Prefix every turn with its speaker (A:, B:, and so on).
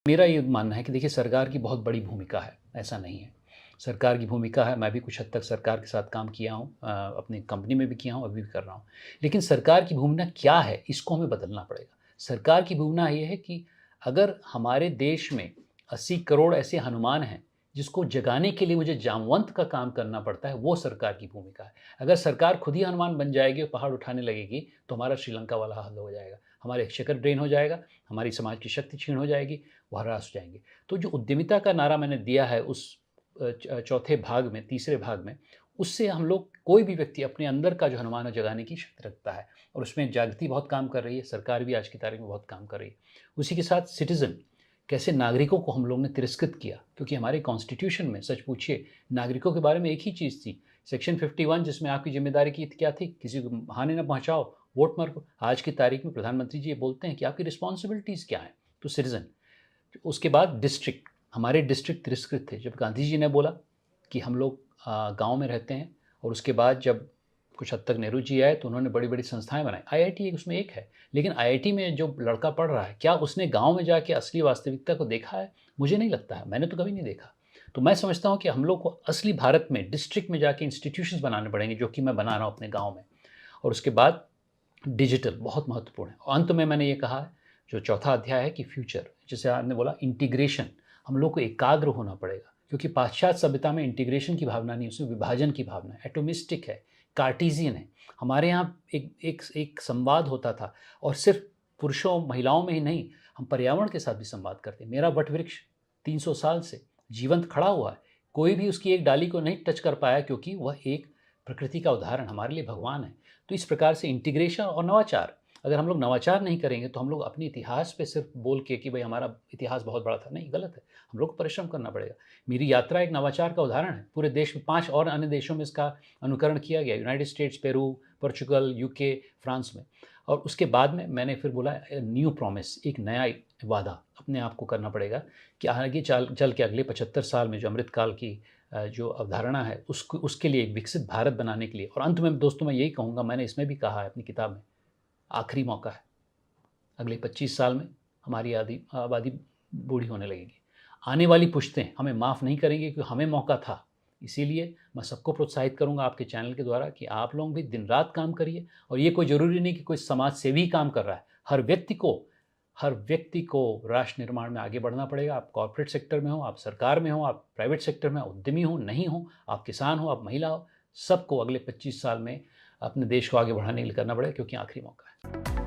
A: मेरा ये मानना है कि देखिए सरकार की बहुत बड़ी भूमिका है, ऐसा नहीं है। सरकार की भूमिका है, मैं भी कुछ हद तक सरकार के साथ काम किया हूँ, अपनी कंपनी में भी किया हूँ, अभी भी कर रहा हूँ। लेकिन सरकार की भूमिका क्या है, इसको हमें बदलना पड़ेगा। सरकार की भूमिका ये है कि अगर हमारे देश में 80 करोड़ ऐसे हनुमान हैं, जिसको जगाने के लिए मुझे जामवंत का काम करना पड़ता है, वो सरकार की भूमिका है। अगर सरकार खुद ही हनुमान बन जाएगी और पहाड़ उठाने लगेगी, तो हमारा श्रीलंका वाला हाल हो जाएगा। हमारे एक्सचेकर ड्रेन हो जाएगा, हमारी समाज की शक्ति क्षीण हो जाएगी, वो हरास हो जाएंगे। तो जो उद्यमिता का नारा मैंने दिया है उस चौथे भाग में, तीसरे भाग में, उससे हम लोग कोई भी व्यक्ति अपने अंदर का जो हनुमान है जगाने की शक्ति रखता है, और उसमें जागृति बहुत काम कर रही है, सरकार भी आज की तारीख में बहुत काम कर रही है। उसी के साथ सिटीज़न, कैसे नागरिकों को हम लोग ने तिरस्कृत किया, क्योंकि हमारे कॉन्स्टिट्यूशन में सच पूछिए नागरिकों के बारे में एक ही चीज़ थी, सेक्शन 51, जिसमें आपकी जिम्मेदारी की क्या थी, किसी को हानि न पहुँचाओ, वोट मत। आज की तारीख में प्रधानमंत्री जी ये बोलते हैं कि आपकी रिस्पॉन्सिबिलिटीज़ क्या हैं टू सिटीज़न। उसके बाद डिस्ट्रिक्ट, हमारे डिस्ट्रिक्ट तिरस्कृत थे। जब गांधी जी ने बोला कि हम लोग गांव में रहते हैं, और उसके बाद जब कुछ हद तक नेहरू जी आए तो उन्होंने बड़ी बड़ी संस्थाएं बनाई, आईआईटी एक उसमें एक है। लेकिन आईआईटी में जो लड़का पढ़ रहा है, क्या उसने गांव में जाके असली वास्तविकता को देखा है? मुझे नहीं लगता है, मैंने तो कभी नहीं देखा। तो मैं समझता हूँ कि हम लोग को असली भारत में डिस्ट्रिक्ट में जाके इंस्टीट्यूशंस बनाने पड़ेंगे, जो कि मैं बना रहा हूँ अपने गाँव में। और उसके बाद डिजिटल बहुत महत्वपूर्ण है। और अंत में मैंने ये कहा है, जो चौथा अध्याय है कि फ्यूचर, जैसे आपने बोला इंटीग्रेशन, हम लोग को एकाग्र होना पड़ेगा, क्योंकि पाश्चात्य सभ्यता में इंटीग्रेशन की भावना नहीं, उसमें विभाजन की भावना है, एटोमिस्टिक है, कार्टेशियन है। हमारे यहाँ एक संवाद होता था, और सिर्फ पुरुषों महिलाओं में ही नहीं, हम पर्यावरण के साथ भी संवाद करते हैं। मेरा वट वृक्ष 300 साल से जीवंत खड़ा हुआ है, कोई भी उसकी एक डाली को नहीं टच कर पाया, क्योंकि वह एक प्रकृति का उदाहरण, हमारे लिए भगवान है। तो इस प्रकार से इंटीग्रेशन और नवाचार, अगर हम लोग नवाचार नहीं करेंगे तो हम लोग अपने इतिहास पे सिर्फ बोल के कि भाई हमारा इतिहास बहुत बड़ा था, नहीं, गलत है। हम लोग को परिश्रम करना पड़ेगा। मेरी यात्रा एक नवाचार का उदाहरण है। पूरे देश में 5 और अन्य देशों में इसका अनुकरण किया गया, United states, Peru, Portugal, UK, France में। और उसके बाद में मैंने फिर बोला न्यू प्रॉमिस, एक नया वादा अपने आप को करना पड़ेगा कि आगे चल के अगले 75 साल में जो अमृतकाल की जो अवधारणा है, उसके लिए एक विकसित भारत बनाने के लिए। और अंत में दोस्तों मैं यही कहूँगा, मैंने इसमें भी कहा है अपनी किताब में, आखिरी मौका है। अगले 25 साल में हमारी आबादी बूढ़ी होने लगेगी। आने वाली पुश्तें हमें माफ़ नहीं करेंगे, क्योंकि हमें मौका था। इसीलिए मैं सबको प्रोत्साहित करूँगा आपके चैनल के द्वारा कि आप लोग भी दिन रात काम करिए। और ये कोई ज़रूरी नहीं कि कोई समाज सेवी काम कर रहा है, हर व्यक्ति को राष्ट्र निर्माण में आगे बढ़ना पड़ेगा। आप कॉर्पोरेट सेक्टर में हो, आप सरकार में हो, आप प्राइवेट सेक्टर में उद्यमी हो, नहीं हो, आप किसान हो, आप महिला हो, सबको अगले 25 साल में अपने देश को आगे बढ़ाने के लिए करना पड़ेगा, क्योंकि आखिरी मौका है।